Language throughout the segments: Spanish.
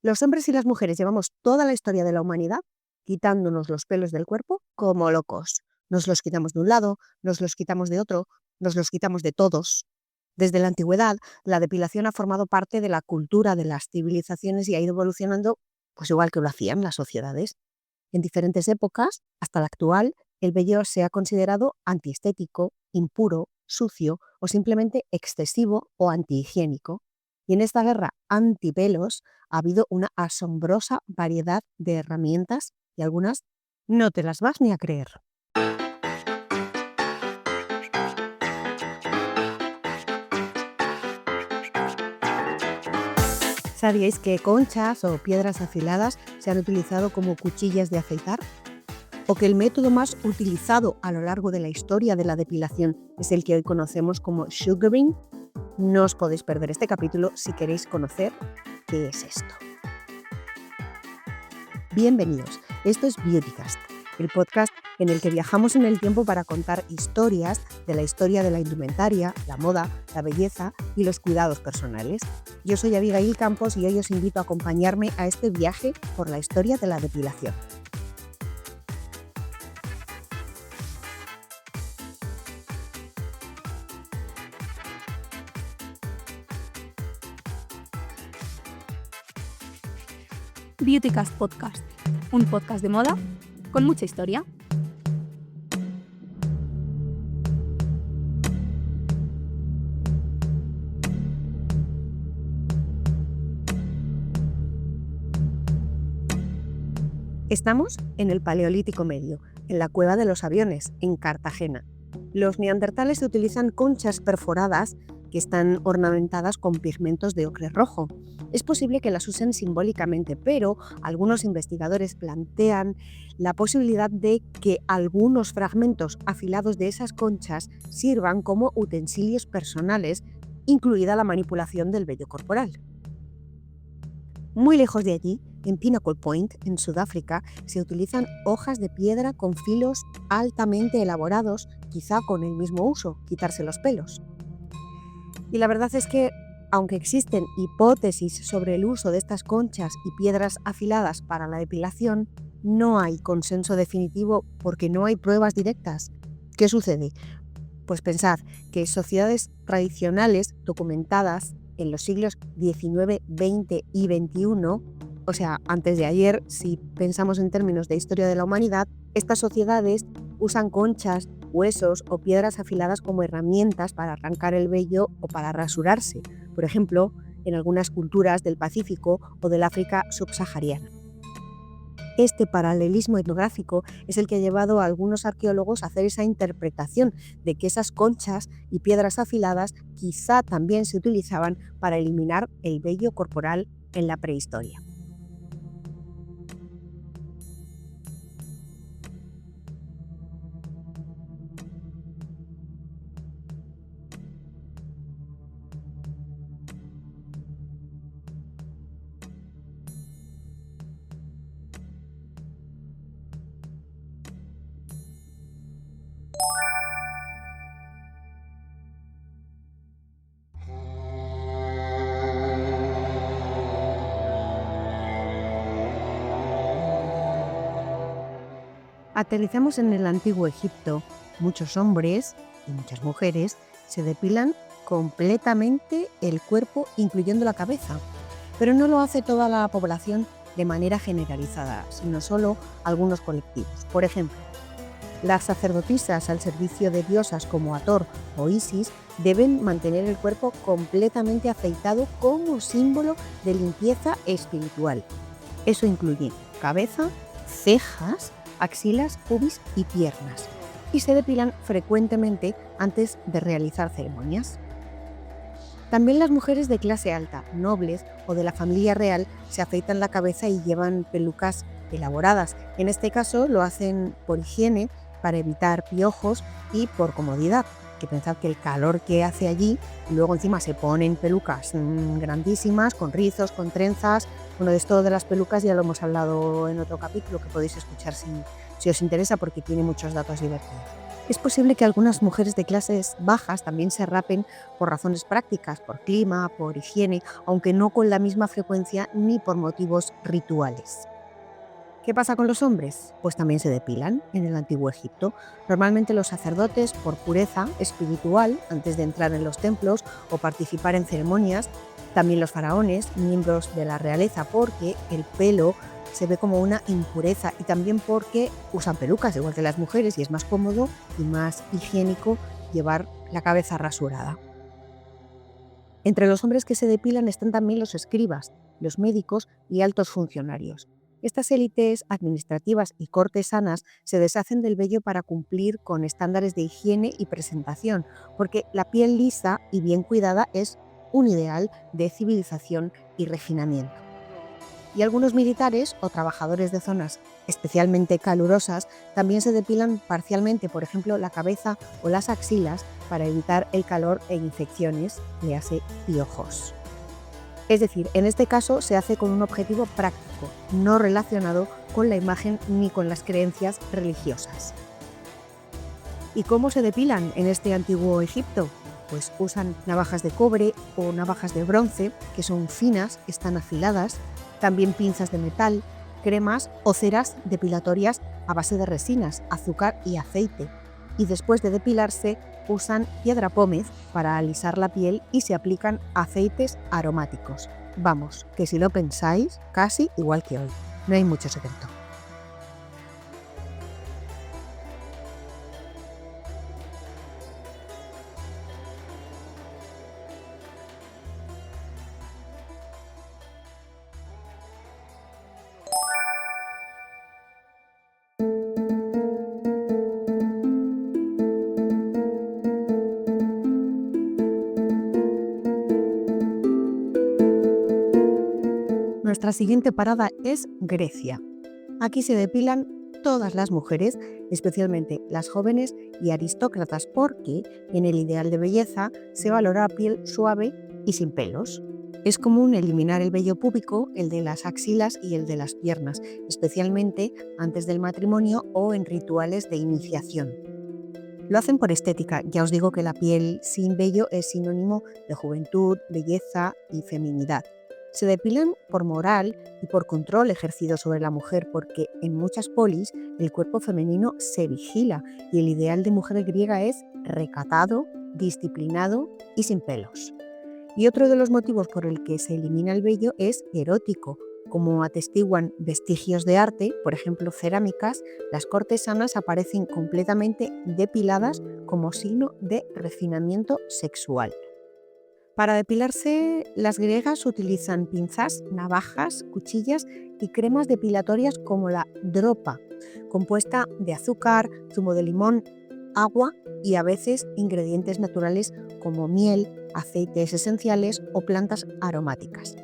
Los hombres y las mujeres llevamos toda la historia de la humanidad quitándonos los pelos del cuerpo como locos. Nos los quitamos de un lado, nos los quitamos de otro, nos los quitamos de todos. Desde la antigüedad, la depilación ha formado parte de la cultura de las civilizaciones y ha ido evolucionando, pues igual que lo hacían las sociedades. En diferentes épocas, hasta la actual, el vello se ha considerado antiestético, impuro, sucio o simplemente excesivo o antihigiénico. Y en esta guerra antipelos ha habido una asombrosa variedad de herramientas y algunas no te las vas ni a creer. ¿Sabíais que conchas o piedras afiladas se han utilizado como cuchillas de afeitar? ¿O que el método más utilizado a lo largo de la historia de la depilación es el que hoy conocemos como sugaring? No os podéis perder este capítulo si queréis conocer qué es esto. Bienvenidos, esto es Beautycast, el podcast en el que viajamos en el tiempo para contar historias de la historia de la indumentaria, la moda, la belleza y los cuidados personales. Yo soy Abigail Campos y hoy os invito a acompañarme a este viaje por la historia de la depilación. Beautycast Podcast, un podcast de moda con mucha historia. Estamos en el Paleolítico Medio, en la Cueva de los Aviones, en Cartagena. Los neandertales utilizan conchas perforadas que están ornamentadas con pigmentos de ocre rojo. Es posible que las usen simbólicamente, pero algunos investigadores plantean la posibilidad de que algunos fragmentos afilados de esas conchas sirvan como utensilios personales, incluida la manipulación del vello corporal. Muy lejos de allí, en Pinnacle Point, en Sudáfrica, se utilizan hojas de piedra con filos altamente elaborados, quizá con el mismo uso, quitarse los pelos. Y la verdad es que, aunque existen hipótesis sobre el uso de estas conchas y piedras afiladas para la depilación, no hay consenso definitivo porque no hay pruebas directas. ¿Qué sucede? Pues pensad que sociedades tradicionales documentadas en los siglos XIX, XX y XXI, o sea, antes de ayer, si pensamos en términos de historia de la humanidad, estas sociedades usan conchas, huesos o piedras afiladas como herramientas para arrancar el vello o para rasurarse, por ejemplo, en algunas culturas del Pacífico o del África subsahariana. Este paralelismo etnográfico es el que ha llevado a algunos arqueólogos a hacer esa interpretación de que esas conchas y piedras afiladas quizá también se utilizaban para eliminar el vello corporal en la prehistoria. Aterrizamos en el antiguo Egipto. Muchos hombres y muchas mujeres se depilan completamente el cuerpo, incluyendo la cabeza. Pero no lo hace toda la población de manera generalizada, sino solo algunos colectivos. Por ejemplo, las sacerdotisas al servicio de diosas como Hathor o Isis deben mantener el cuerpo completamente afeitado como símbolo de limpieza espiritual. Eso incluye cabeza, cejas, axilas, pubis y piernas, y se depilan frecuentemente antes de realizar ceremonias. También las mujeres de clase alta, nobles o de la familia real se afeitan la cabeza y llevan pelucas elaboradas. En este caso lo hacen por higiene, para evitar piojos y por comodidad, que pensad que el calor que hace allí, y luego encima se ponen pelucas grandísimas, con rizos, con trenzas. Bueno, de esto de las pelucas ya lo hemos hablado en otro capítulo que podéis escuchar si os interesa porque tiene muchos datos divertidos. Es posible que algunas mujeres de clases bajas también se rapen por razones prácticas, por clima, por higiene, aunque no con la misma frecuencia ni por motivos rituales. ¿Qué pasa con los hombres? Pues también se depilan en el antiguo Egipto. Normalmente los sacerdotes, por pureza espiritual, antes de entrar en los templos o participar en ceremonias, también los faraones, miembros de la realeza, porque el pelo se ve como una impureza y también porque usan pelucas, igual que las mujeres, y es más cómodo y más higiénico llevar la cabeza rasurada. Entre los hombres que se depilan están también los escribas, los médicos y altos funcionarios. Estas élites administrativas y cortesanas se deshacen del vello para cumplir con estándares de higiene y presentación, porque la piel lisa y bien cuidada es un ideal de civilización y refinamiento. Y algunos militares o trabajadores de zonas especialmente calurosas también se depilan parcialmente, por ejemplo, la cabeza o las axilas para evitar el calor e infecciones, le hace piojos. Es decir, en este caso se hace con un objetivo práctico, no relacionado con la imagen ni con las creencias religiosas. ¿Y cómo se depilan en este antiguo Egipto? Pues usan navajas de cobre o navajas de bronce, que son finas, están afiladas, también pinzas de metal, cremas o ceras depilatorias a base de resinas, azúcar y aceite. Y después de depilarse, usan piedra pómez para alisar la piel y se aplican aceites aromáticos. Vamos, que si lo pensáis, casi igual que hoy. No hay mucho secreto. Nuestra siguiente parada es Grecia. Aquí se depilan todas las mujeres, especialmente las jóvenes y aristócratas, porque en el ideal de belleza se valora piel suave y sin pelos. Es común eliminar el vello púbico, el de las axilas y el de las piernas, especialmente antes del matrimonio o en rituales de iniciación. Lo hacen por estética, ya os digo que la piel sin vello es sinónimo de juventud, belleza y feminidad. Se depilan por moral y por control ejercido sobre la mujer, porque en muchas polis el cuerpo femenino se vigila y el ideal de mujer griega es recatado, disciplinado y sin pelos. Y otro de los motivos por el que se elimina el vello es erótico. Como atestiguan vestigios de arte, por ejemplo cerámicas, las cortesanas aparecen completamente depiladas como signo de refinamiento sexual. Para depilarse, las griegas utilizan pinzas, navajas, cuchillas y cremas depilatorias como la dropa, compuesta de azúcar, zumo de limón, agua y a veces ingredientes naturales como miel, aceites esenciales o plantas aromáticas.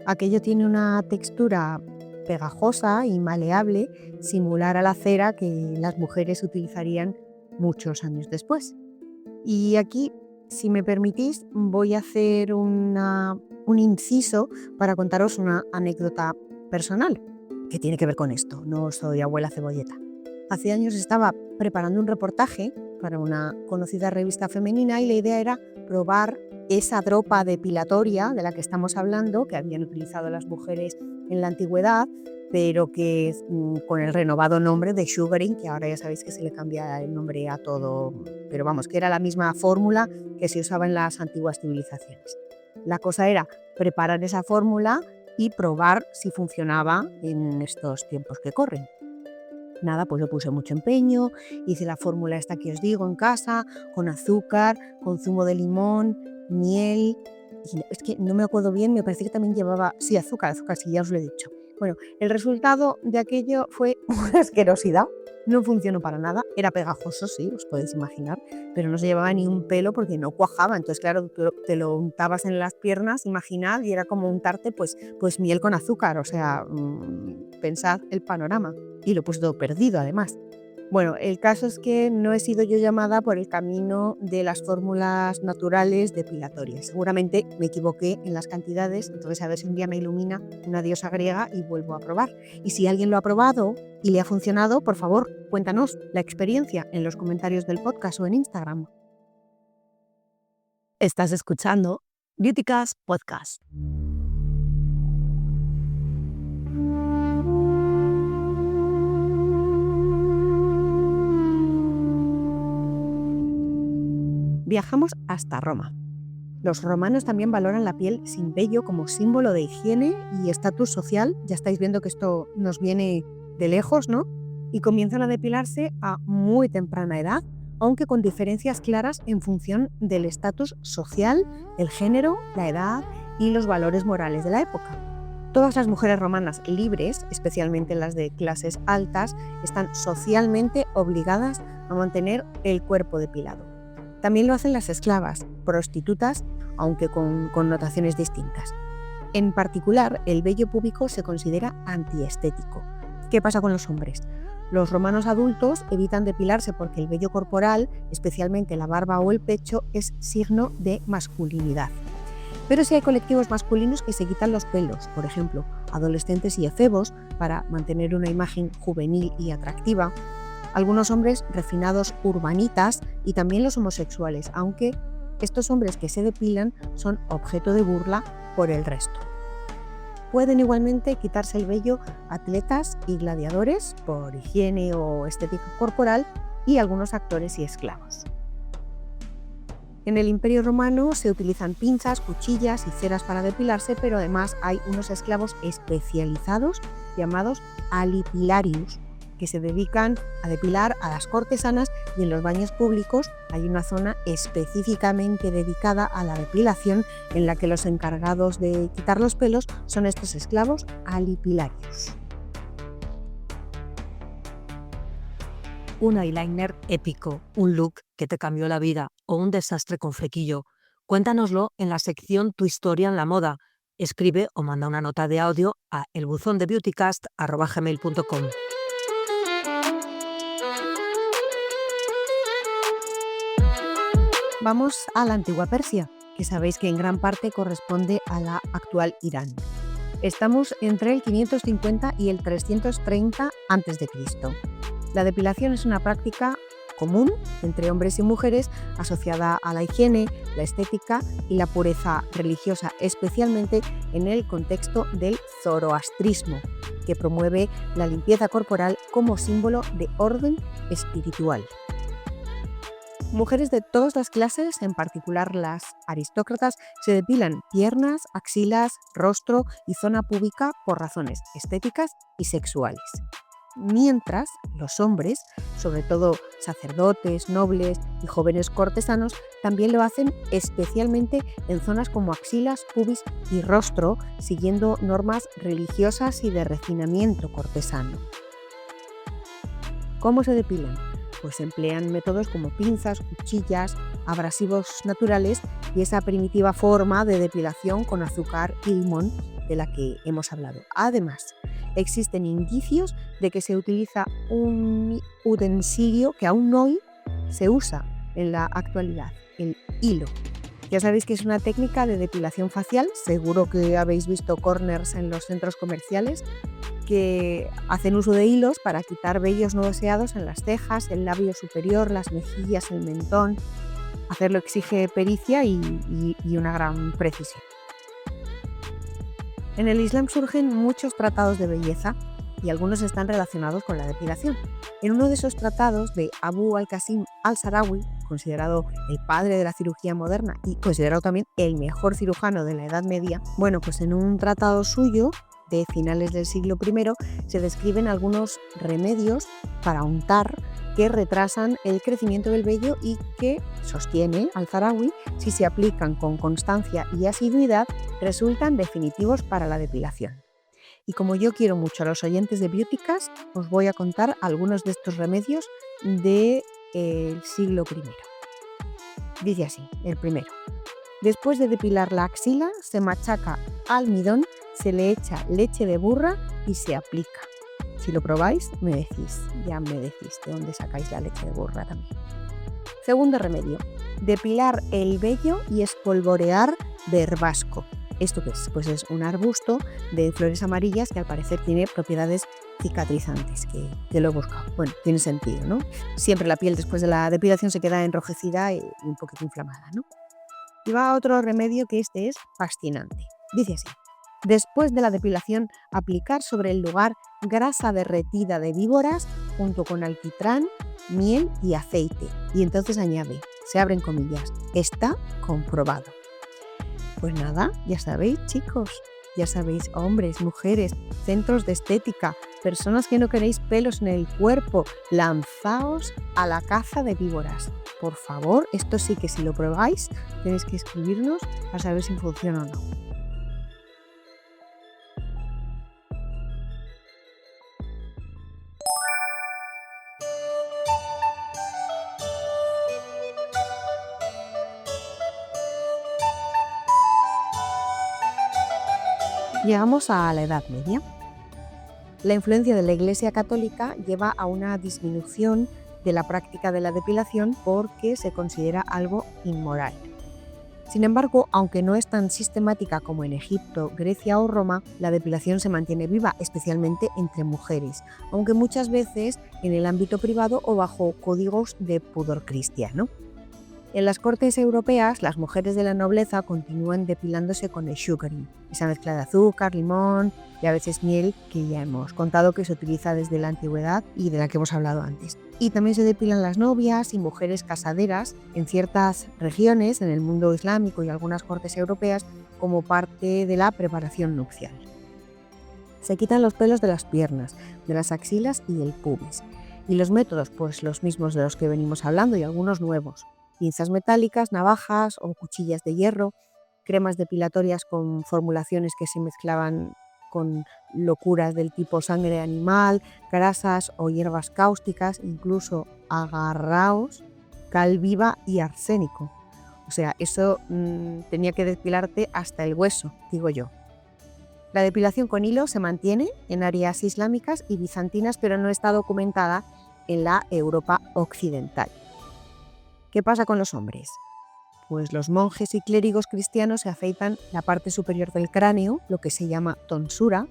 Aquello tiene una textura pegajosa y maleable, similar a la cera que las mujeres utilizarían muchos años después. Y aquí, si me permitís, voy a hacer un inciso para contaros una anécdota personal que tiene que ver con esto. No soy abuela cebolleta. Hace años estaba preparando un reportaje para una conocida revista femenina y la idea era probar esa dropa depilatoria de la que estamos hablando, que habían utilizado las mujeres en la antigüedad, pero que con el renovado nombre de sugaring, que ahora ya sabéis que se le cambia el nombre a todo, pero vamos, que era la misma fórmula que se usaba en las antiguas civilizaciones. La cosa era preparar esa fórmula y probar si funcionaba en estos tiempos que corren. Nada, pues le puse mucho empeño, hice la fórmula esta que os digo en casa, con azúcar, con zumo de limón, miel, y es que no me acuerdo bien, me parece que también llevaba, sí, azúcar, sí, ya os lo he dicho. Bueno, el resultado de aquello fue una asquerosidad, no funcionó para nada, era pegajoso, sí, os podéis imaginar, pero no se llevaba ni un pelo porque no cuajaba, entonces claro, te lo untabas en las piernas, imaginad, y era como untarte pues miel con azúcar, o sea, pensad el panorama, y lo he puesto todo perdido además. Bueno, el caso es que no he sido yo llamada por el camino de las fórmulas naturales depilatorias. Seguramente me equivoqué en las cantidades, entonces a ver si un día me ilumina una diosa griega y vuelvo a probar. Y si alguien lo ha probado y le ha funcionado, por favor, cuéntanos la experiencia en los comentarios del podcast o en Instagram. Estás escuchando Beautycast Podcast. Viajamos hasta Roma. Los romanos también valoran la piel sin vello como símbolo de higiene y estatus social. Ya estáis viendo que esto nos viene de lejos, ¿no? Y comienzan a depilarse a muy temprana edad, aunque con diferencias claras en función del estatus social, el género, la edad y los valores morales de la época. Todas las mujeres romanas libres, especialmente las de clases altas, están socialmente obligadas a mantener el cuerpo depilado. También lo hacen las esclavas, prostitutas, aunque con connotaciones distintas. En particular, el vello púbico se considera antiestético. ¿Qué pasa con los hombres? Los romanos adultos evitan depilarse porque el vello corporal, especialmente la barba o el pecho, es signo de masculinidad. Pero sí hay colectivos masculinos que se quitan los pelos, por ejemplo, adolescentes y efebos, para mantener una imagen juvenil y atractiva. Algunos hombres refinados urbanitas y también los homosexuales, aunque estos hombres que se depilan son objeto de burla por el resto. Pueden igualmente quitarse el vello atletas y gladiadores por higiene o estética corporal y algunos actores y esclavos. En el Imperio Romano se utilizan pinzas, cuchillas y ceras para depilarse, pero además hay unos esclavos especializados llamados alipilarius, que se dedican a depilar a las cortesanas, y en los baños públicos hay una zona específicamente dedicada a la depilación en la que los encargados de quitar los pelos son estos esclavos alipilarios. Un eyeliner épico, un look que te cambió la vida o un desastre con flequillo. Cuéntanoslo en la sección Tu historia en la moda. Escribe o manda una nota de audio a elbuzondebeautycast@gmail.com. Vamos a la antigua Persia, que sabéis que en gran parte corresponde a la actual Irán. Estamos entre el 550 y el 330 a.C. La depilación es una práctica común entre hombres y mujeres asociada a la higiene, la estética y la pureza religiosa, especialmente en el contexto del zoroastrismo, que promueve la limpieza corporal como símbolo de orden espiritual. Mujeres de todas las clases, en particular las aristócratas, se depilan piernas, axilas, rostro y zona púbica por razones estéticas y sexuales. Mientras los hombres, sobre todo sacerdotes, nobles y jóvenes cortesanos, también lo hacen especialmente en zonas como axilas, pubis y rostro, siguiendo normas religiosas y de refinamiento cortesano. ¿Cómo se depilan? Pues emplean métodos como pinzas, cuchillas, abrasivos naturales y esa primitiva forma de depilación con azúcar y limón de la que hemos hablado. Además, existen indicios de que se utiliza un utensilio que aún hoy se usa en la actualidad, el hilo. Ya sabéis que es una técnica de depilación facial, seguro que habéis visto corners en los centros comerciales que hacen uso de hilos para quitar vellos no deseados en las cejas, el labio superior, las mejillas, el mentón. Hacerlo exige pericia y una gran precisión. En el Islam surgen muchos tratados de belleza y algunos están relacionados con la depilación. En uno de esos tratados de Abu al-Qasim al-Sarawi, considerado el padre de la cirugía moderna y considerado también el mejor cirujano de la Edad Media, pues en un tratado suyo de finales del siglo I se describen algunos remedios para untar que retrasan el crecimiento del vello y que, sostiene al-Sarawi, si se aplican con constancia y asiduidad, resultan definitivos para la depilación. Y como yo quiero mucho a los oyentes de Beautycast, os voy a contar algunos de estos remedios del siglo I. Dice así, el primero. Después de depilar la axila, se machaca almidón, se le echa leche de burra y se aplica. Si lo probáis, me decís de dónde sacáis la leche de burra también. Segundo remedio, depilar el vello y espolvorear verbasco. ¿Esto qué es? Pues es un arbusto de flores amarillas que al parecer tiene propiedades cicatrizantes, que lo he buscado. Bueno, tiene sentido, ¿no? Siempre la piel después de la depilación se queda enrojecida y un poquito inflamada, ¿no? Y va otro remedio que este es fascinante. Dice así: después de la depilación, aplicar sobre el lugar grasa derretida de víboras junto con alquitrán, miel y aceite. Y entonces añade, se abren comillas, está comprobado. Pues nada, ya sabéis, chicos, ya sabéis, hombres, mujeres, centros de estética, personas que no queréis pelos en el cuerpo, lanzaos a la caza de víboras. Por favor, esto sí que si lo probáis, tenéis que escribirnos a saber si funciona o no. Llegamos a la Edad Media. La influencia de la Iglesia Católica lleva a una disminución de la práctica de la depilación porque se considera algo inmoral. Sin embargo, aunque no es tan sistemática como en Egipto, Grecia o Roma, la depilación se mantiene viva, especialmente entre mujeres, aunque muchas veces en el ámbito privado o bajo códigos de pudor cristiano. En las cortes europeas, las mujeres de la nobleza continúan depilándose con el sugaring, esa mezcla de azúcar, limón y a veces miel que ya hemos contado que se utiliza desde la antigüedad y de la que hemos hablado antes. Y también se depilan las novias y mujeres casaderas en ciertas regiones, en el mundo islámico y algunas cortes europeas, como parte de la preparación nupcial. Se quitan los pelos de las piernas, de las axilas y el pubis. Y los métodos, pues los mismos de los que venimos hablando y algunos nuevos. Pinzas metálicas, navajas o cuchillas de hierro, cremas depilatorias con formulaciones que se mezclaban con locuras del tipo sangre animal, grasas o hierbas cáusticas, incluso agarraos, cal viva y arsénico. O sea, eso tenía que depilarte hasta el hueso, digo yo. La depilación con hilo se mantiene en áreas islámicas y bizantinas, pero no está documentada en la Europa occidental. ¿Qué pasa con los hombres? Pues los monjes y clérigos cristianos se afeitan la parte superior del cráneo, lo que se llama tonsura.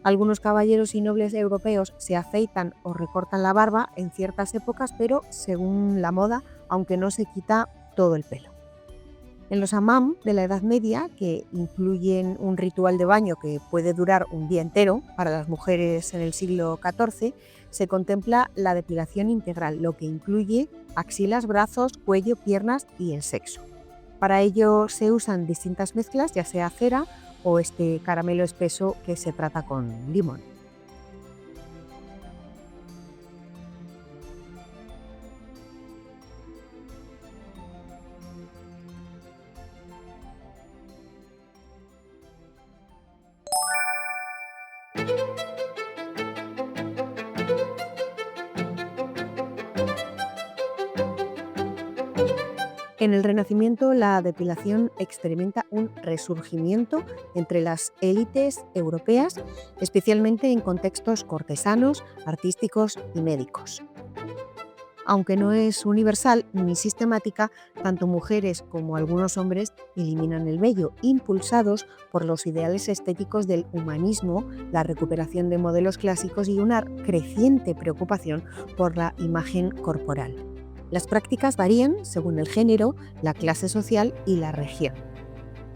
Algunos caballeros y nobles europeos se afeitan o recortan la barba en ciertas épocas, pero según la moda, aunque no se quita todo el pelo. En los hammam de la Edad Media, que incluyen un ritual de baño que puede durar un día entero para las mujeres en el siglo XIV, se contempla la depilación integral, lo que incluye axilas, brazos, cuello, piernas y el sexo. Para ello se usan distintas mezclas, ya sea cera o este caramelo espeso que se trata con limón. En el Renacimiento, la depilación experimenta un resurgimiento entre las élites europeas, especialmente en contextos cortesanos, artísticos y médicos. Aunque no es universal ni sistemática, tanto mujeres como algunos hombres eliminan el vello, impulsados por los ideales estéticos del humanismo, la recuperación de modelos clásicos y una creciente preocupación por la imagen corporal. Las prácticas varían según el género, la clase social y la región.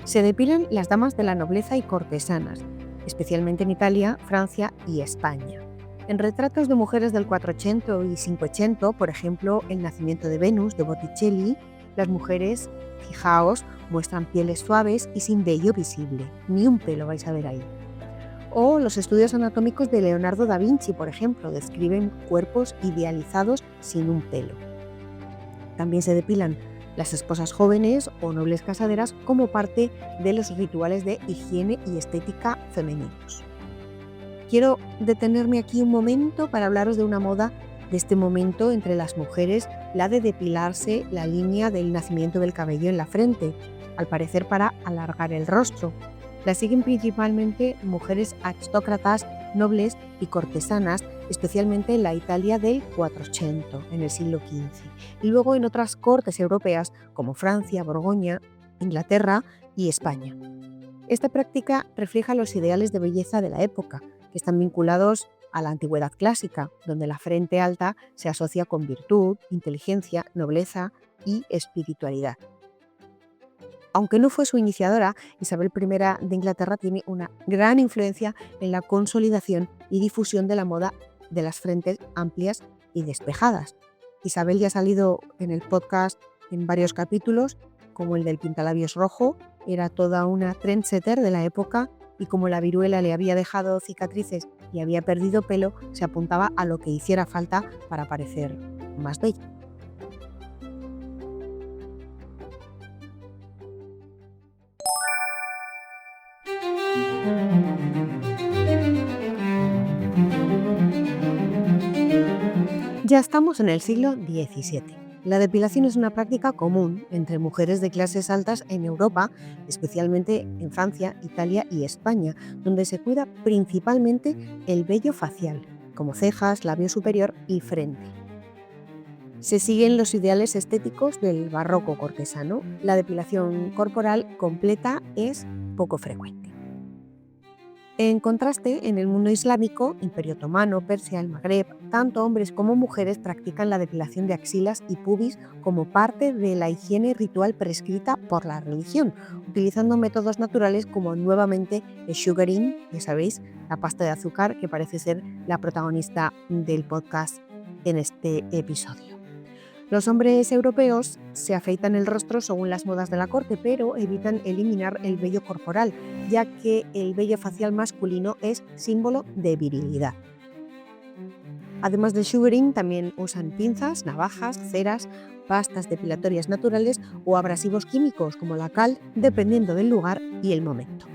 Se depilan las damas de la nobleza y cortesanas, especialmente en Italia, Francia y España. En retratos de mujeres del 400 y 500, por ejemplo, El nacimiento de Venus de Botticelli, las mujeres, fijaos, muestran pieles suaves y sin vello visible, ni un pelo vais a ver ahí. O los estudios anatómicos de Leonardo da Vinci, por ejemplo, describen cuerpos idealizados sin un pelo. También se depilan las esposas jóvenes o nobles casaderas como parte de los rituales de higiene y estética femeninos. Quiero detenerme aquí un momento para hablaros de una moda de este momento entre las mujeres, la de depilarse la línea del nacimiento del cabello en la frente, al parecer para alargar el rostro. La siguen principalmente mujeres aristócratas nobles y cortesanas, especialmente en la Italia del 400, en el siglo XV, y luego en otras cortes europeas como Francia, Borgoña, Inglaterra y España. Esta práctica refleja los ideales de belleza de la época, que están vinculados a la antigüedad clásica, donde la frente alta se asocia con virtud, inteligencia, nobleza y espiritualidad. Aunque no fue su iniciadora, Isabel I de Inglaterra tiene una gran influencia en la consolidación y difusión de la moda de las frentes amplias y despejadas. Isabel ya ha salido en el podcast en varios capítulos, como el del pintalabios rojo, era toda una trendsetter de la época y como la viruela le había dejado cicatrices y había perdido pelo, se apuntaba a lo que hiciera falta para parecer más bella. Ya estamos en el siglo XVII. La depilación es una práctica común entre mujeres de clases altas en Europa, especialmente en Francia, Italia y España, donde se cuida principalmente el vello facial, como cejas, labio superior y frente. Se siguen los ideales estéticos del barroco cortesano. La depilación corporal completa es poco frecuente. En contraste, en el mundo islámico, Imperio Otomano, Persia, el Magreb, tanto hombres como mujeres practican la depilación de axilas y pubis como parte de la higiene ritual prescrita por la religión, utilizando métodos naturales como nuevamente el sugaring, ya sabéis, la pasta de azúcar que parece ser la protagonista del podcast en este episodio. Los hombres europeos se afeitan el rostro según las modas de la corte, pero evitan eliminar el vello corporal, ya que el vello facial masculino es símbolo de virilidad. Además del sugaring, también usan pinzas, navajas, ceras, pastas depilatorias naturales o abrasivos químicos como la cal, dependiendo del lugar y el momento.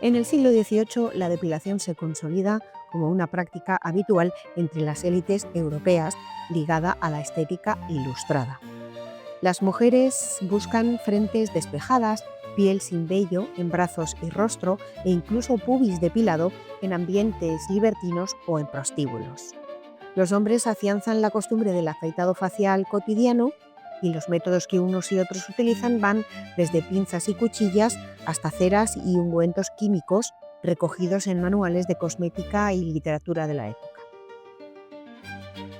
En el siglo XVIII, la depilación se consolida como una práctica habitual entre las élites europeas ligada a la estética ilustrada. Las mujeres buscan frentes despejadas, piel sin vello en brazos y rostro e incluso pubis depilado en ambientes libertinos o en prostíbulos. Los hombres afianzan la costumbre del afeitado facial cotidiano y los métodos que unos y otros utilizan van desde pinzas y cuchillas hasta ceras y ungüentos químicos recogidos en manuales de cosmética y literatura de la época.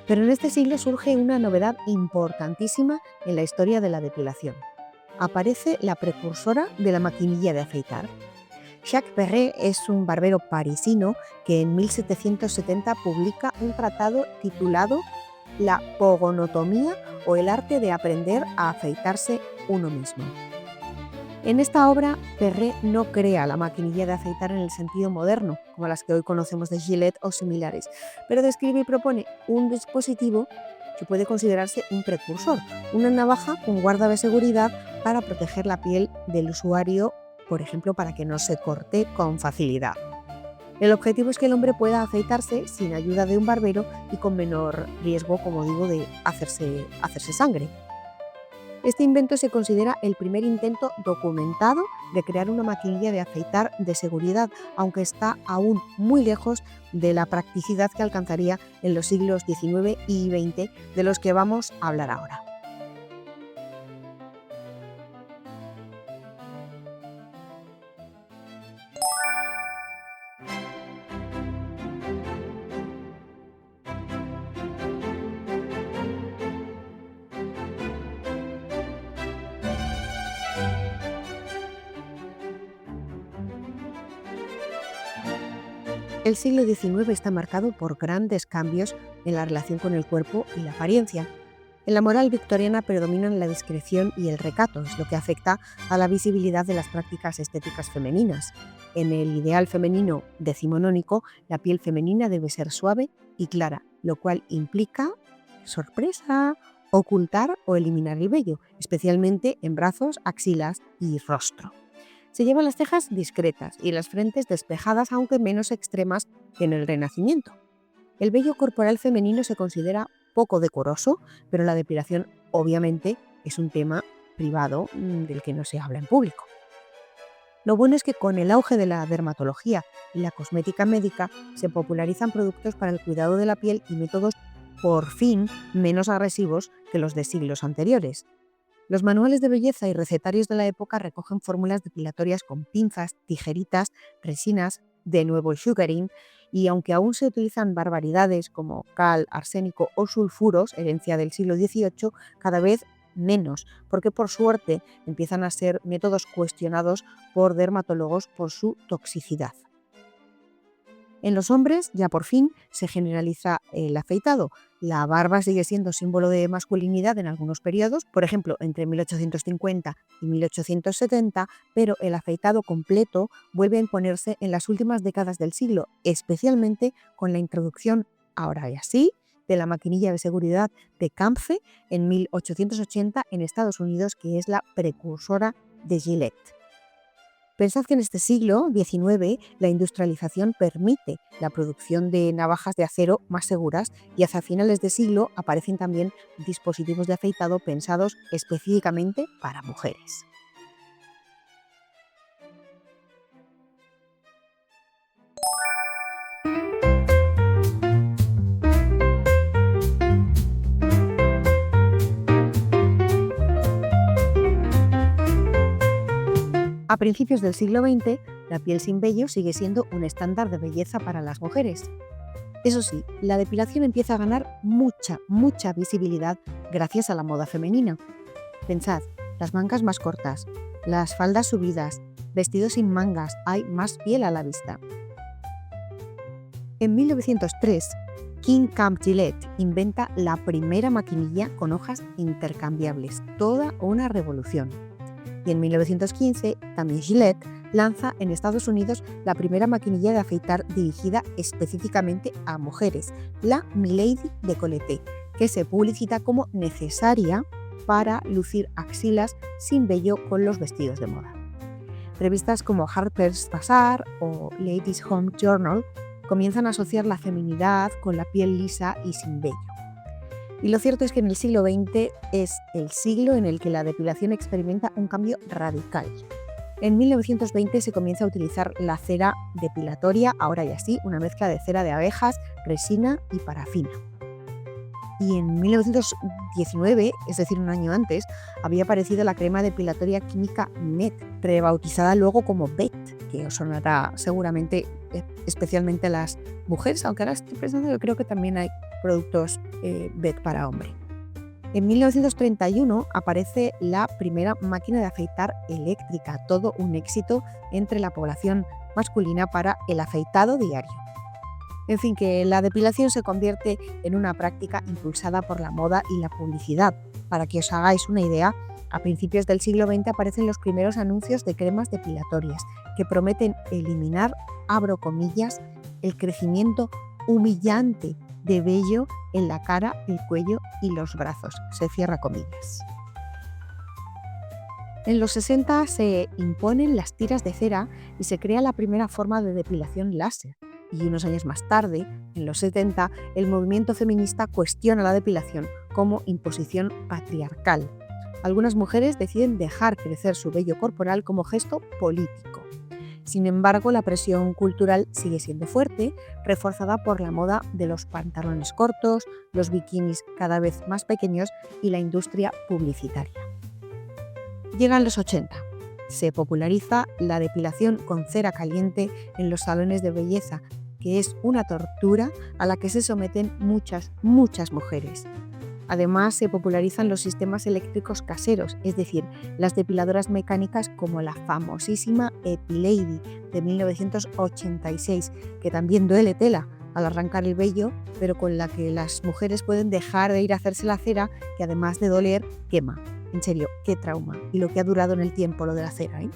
Pero en este siglo surge una novedad importantísima en la historia de la depilación. Aparece la precursora de la maquinilla de afeitar. Jacques Perret es un barbero parisino que en 1770 publica un tratado titulado La pogonotomía o el arte de aprender a afeitarse uno mismo. En esta obra, Perret no crea la maquinilla de afeitar en el sentido moderno, como las que hoy conocemos de Gillette o similares, pero describe y propone un dispositivo que puede considerarse un precursor, una navaja con guarda de seguridad para proteger la piel del usuario, por ejemplo, para que no se corte con facilidad. El objetivo es que el hombre pueda afeitarse sin ayuda de un barbero y con menor riesgo, como digo, de hacerse sangre. Este invento se considera el primer intento documentado de crear una maquinilla de afeitar de seguridad, aunque está aún muy lejos de la practicidad que alcanzaría en los siglos XIX y XX, de los que vamos a hablar ahora. El siglo XIX está marcado por grandes cambios en la relación con el cuerpo y la apariencia. En la moral victoriana predominan la discreción y el recato, es lo que afecta a la visibilidad de las prácticas estéticas femeninas. En el ideal femenino decimonónico, la piel femenina debe ser suave y clara, lo cual implica, sorpresa, ocultar o eliminar el vello, especialmente en brazos, axilas y rostro. Se llevan las cejas discretas y las frentes despejadas, aunque menos extremas que en el Renacimiento. El vello corporal femenino se considera poco decoroso, pero la depilación obviamente es un tema privado del que no se habla en público. Lo bueno es que con el auge de la dermatología y la cosmética médica se popularizan productos para el cuidado de la piel y métodos por fin menos agresivos que los de siglos anteriores. Los manuales de belleza y recetarios de la época recogen fórmulas depilatorias con pinzas, tijeritas, resinas, de nuevo el sugaring, y aunque aún se utilizan barbaridades como cal, arsénico o sulfuros, herencia del siglo XVIII, cada vez menos, porque por suerte empiezan a ser métodos cuestionados por dermatólogos por su toxicidad. En los hombres ya por fin se generaliza el afeitado. La barba sigue siendo símbolo de masculinidad en algunos periodos, por ejemplo entre 1850 y 1870, pero el afeitado completo vuelve a imponerse en las últimas décadas del siglo, especialmente con la introducción, ahora y así, de la maquinilla de seguridad de Kampfe en 1880 en Estados Unidos, que es la precursora de Gillette. Pensad que en este siglo XIX la industrialización permite la producción de navajas de acero más seguras y hacia finales de siglo aparecen también dispositivos de afeitado pensados específicamente para mujeres. A principios del siglo XX, la piel sin vello sigue siendo un estándar de belleza para las mujeres. Eso sí, la depilación empieza a ganar mucha visibilidad gracias a la moda femenina. Pensad, las mangas más cortas, las faldas subidas, vestidos sin mangas, hay más piel a la vista. En 1903, King Camp Gillette inventa la primera maquinilla con hojas intercambiables, toda una revolución. Y en 1915, también Gillette lanza en Estados Unidos la primera maquinilla de afeitar dirigida específicamente a mujeres, la Milady Décolleté, que se publicita como necesaria para lucir axilas sin vello con los vestidos de moda. Revistas como Harper's Bazaar o Ladies' Home Journal comienzan a asociar la feminidad con la piel lisa y sin vello. Y lo cierto es que en el siglo XX es el siglo en el que la depilación experimenta un cambio radical. En 1920 se comienza a utilizar la cera depilatoria, ahora y así, una mezcla de cera de abejas, resina y parafina. Y en 1919, es decir, un año antes, había aparecido la crema depilatoria química MET, rebautizada luego como BET, que os sonará seguramente especialmente a las mujeres, aunque ahora estoy pensando que creo que también hay productos BET para hombre. En 1931 aparece la primera máquina de afeitar eléctrica, todo un éxito entre la población masculina para el afeitado diario. En fin, que la depilación se convierte en una práctica impulsada por la moda y la publicidad. Para que os hagáis una idea, a principios del siglo XX aparecen los primeros anuncios de cremas depilatorias que prometen eliminar, abro comillas, el crecimiento humillante de vello en la cara, el cuello y los brazos, se cierra comillas. En los 60 se imponen las tiras de cera y se crea la primera forma de depilación láser. Y unos años más tarde, en los 70, el movimiento feminista cuestiona la depilación como imposición patriarcal. Algunas mujeres deciden dejar crecer su vello corporal como gesto político. Sin embargo, la presión cultural sigue siendo fuerte, reforzada por la moda de los pantalones cortos, los bikinis cada vez más pequeños y la industria publicitaria. Llegan los 80. Se populariza la depilación con cera caliente en los salones de belleza, que es una tortura a la que se someten muchas mujeres. Además, se popularizan los sistemas eléctricos caseros, es decir, las depiladoras mecánicas como la famosísima Epilady de 1986, que también duele tela al arrancar el vello, pero con la que las mujeres pueden dejar de ir a hacerse la cera, que además de doler, quema. En serio, qué trauma. Y lo que ha durado en el tiempo lo de la cera, ¿eh?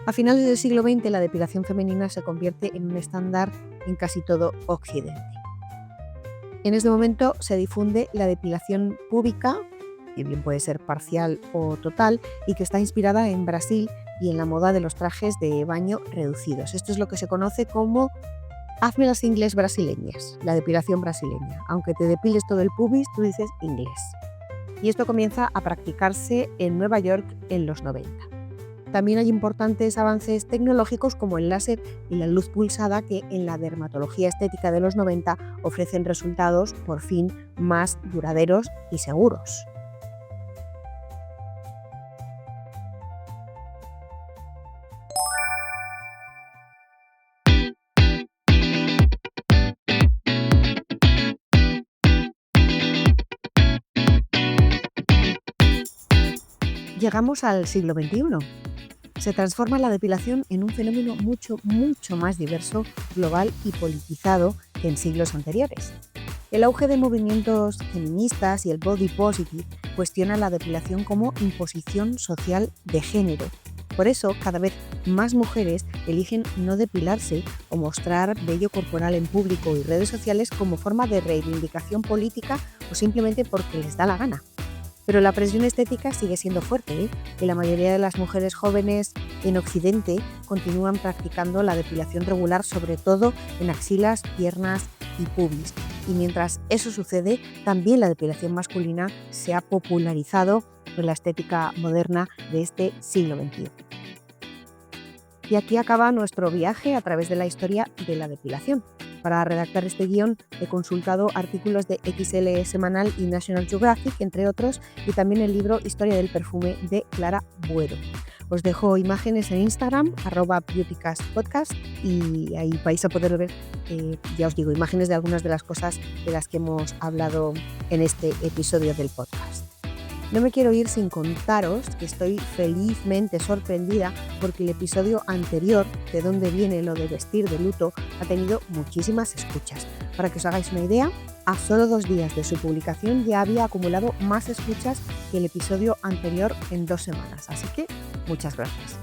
A finales del siglo XX, la depilación femenina se convierte en un estándar en casi todo Occidente. En este momento se difunde la depilación púbica que bien puede ser parcial o total, y que está inspirada en Brasil y en la moda de los trajes de baño reducidos. Esto es lo que se conoce como hazme las ingles brasileñas, la depilación brasileña. Aunque te depiles todo el pubis, tú dices inglés. Y esto comienza a practicarse en Nueva York en los 90. También hay importantes avances tecnológicos como el láser y la luz pulsada que en la dermatología estética de los 90 ofrecen resultados por fin más duraderos y seguros. Llegamos al siglo XXI. Se transforma la depilación en un fenómeno mucho más diverso, global y politizado que en siglos anteriores. El auge de movimientos feministas y el body positive cuestiona la depilación como imposición social de género. Por eso, cada vez más mujeres eligen no depilarse o mostrar vello corporal en público y redes sociales como forma de reivindicación política o simplemente porque les da la gana. Pero la presión estética sigue siendo fuerte, y la mayoría de las mujeres jóvenes en Occidente continúan practicando la depilación regular, sobre todo en axilas, piernas y pubis. Y mientras eso sucede, también la depilación masculina se ha popularizado en la estética moderna de este siglo XXI. Y aquí acaba nuestro viaje a través de la historia de la depilación. Para redactar este guión he consultado artículos de XL Semanal y National Geographic, entre otros, y también el libro Historia del perfume de Clara Buero. Os dejo imágenes en Instagram, @beautycastpodcast, y ahí vais a poder ver, ya os digo, imágenes de algunas de las cosas de las que hemos hablado en este episodio del podcast. No me quiero ir sin contaros que estoy felizmente sorprendida porque el episodio anterior, de dónde viene lo de vestir de luto, ha tenido muchísimas escuchas. Para que os hagáis una idea, a solo 2 días de su publicación ya había acumulado más escuchas que el episodio anterior en 2 semanas. Así que muchas gracias.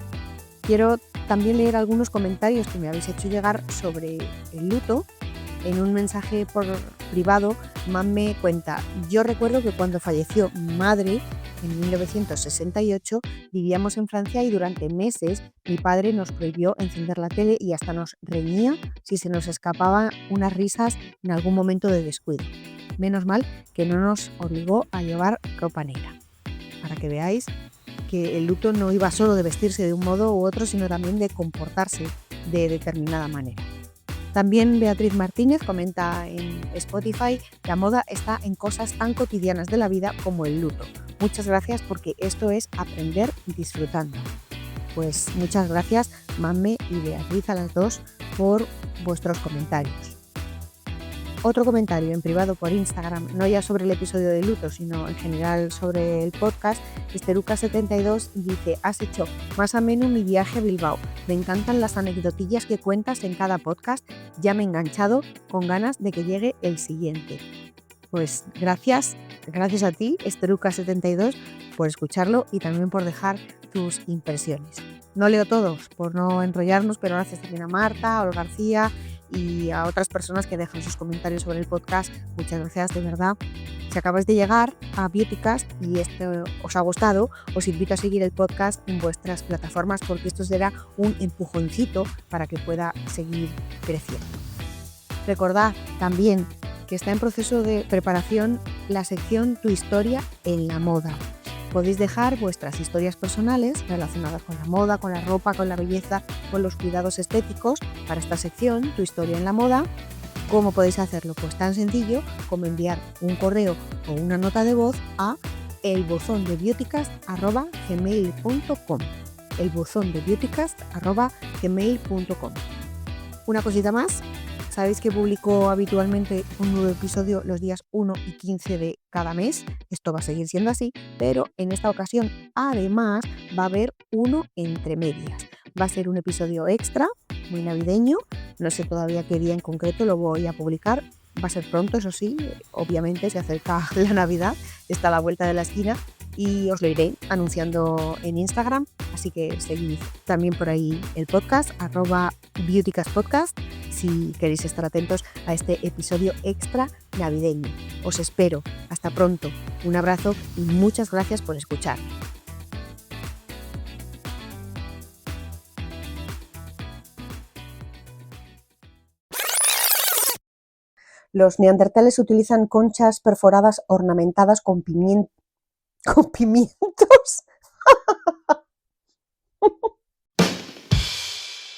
Quiero también leer algunos comentarios que me habéis hecho llegar sobre el luto. En un mensaje por privado, Mam me cuenta: yo recuerdo que cuando falleció mi madre en 1968 vivíamos en Francia y durante meses mi padre nos prohibió encender la tele y hasta nos reñía si se nos escapaban unas risas en algún momento de descuido. Menos mal que no nos obligó a llevar ropa negra. Para que veáis que el luto no iba solo de vestirse de un modo u otro, sino también de comportarse de determinada manera. También Beatriz Martínez comenta en Spotify: la moda está en cosas tan cotidianas de la vida como el luto. Muchas gracias, porque esto es aprender disfrutando. Pues muchas gracias, Mamme y Beatriz, a las dos, por vuestros comentarios. Otro comentario en privado por Instagram, no ya sobre el episodio de luto, sino en general sobre el podcast. Esteruca72 dice: has hecho más ameno mi viaje a Bilbao. Me encantan las anecdotillas que cuentas en cada podcast. Ya me he enganchado, con ganas de que llegue el siguiente. Pues gracias a ti, Esteruca72, por escucharlo y también por dejar tus impresiones. No leo todos por no enrollarnos, pero gracias también a Marta, a Olga García y a otras personas que dejan sus comentarios sobre el podcast. Muchas gracias, de verdad. Si acabáis de llegar a Beautycast y esto os ha gustado, os invito a seguir el podcast en vuestras plataformas, porque esto será un empujoncito para que pueda seguir creciendo. Recordad también que está en proceso de preparación la sección Tu historia en la moda. Podéis dejar vuestras historias personales relacionadas con la moda, con la ropa, con la belleza, con los cuidados estéticos para esta sección, Tu historia en la moda. ¿Cómo podéis hacerlo? Pues tan sencillo como enviar un correo o una nota de voz a elbuzondebeautycast@gmail.com. elbuzondebeautycast@gmail.com. Una cosita más. Sabéis que publico habitualmente un nuevo episodio los días 1 y 15 de cada mes. Esto va a seguir siendo así, pero en esta ocasión además va a haber uno entre medias. Va a ser un episodio extra, muy navideño. No sé todavía qué día en concreto lo voy a publicar. Va a ser pronto, eso sí. Obviamente se acerca la Navidad, está a la vuelta de la esquina y os lo iré anunciando en Instagram. Así que seguid también por ahí el podcast, @beautycastpodcast. si queréis estar atentos a este episodio extra navideño. Os espero. Hasta pronto. Un abrazo y muchas gracias por escuchar. Los neandertales utilizan conchas perforadas ornamentadas con pimientos.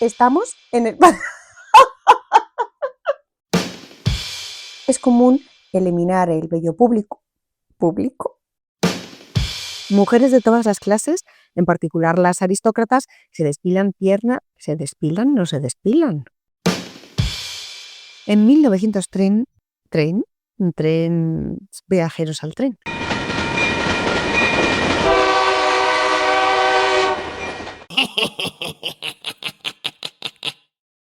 Estamos en el... Es común eliminar el vello público. Mujeres de todas las clases, en particular las aristócratas, se despilan pierna... ¿Se despilan? ¿No se despilan? En 1903, tren viajeros al tren.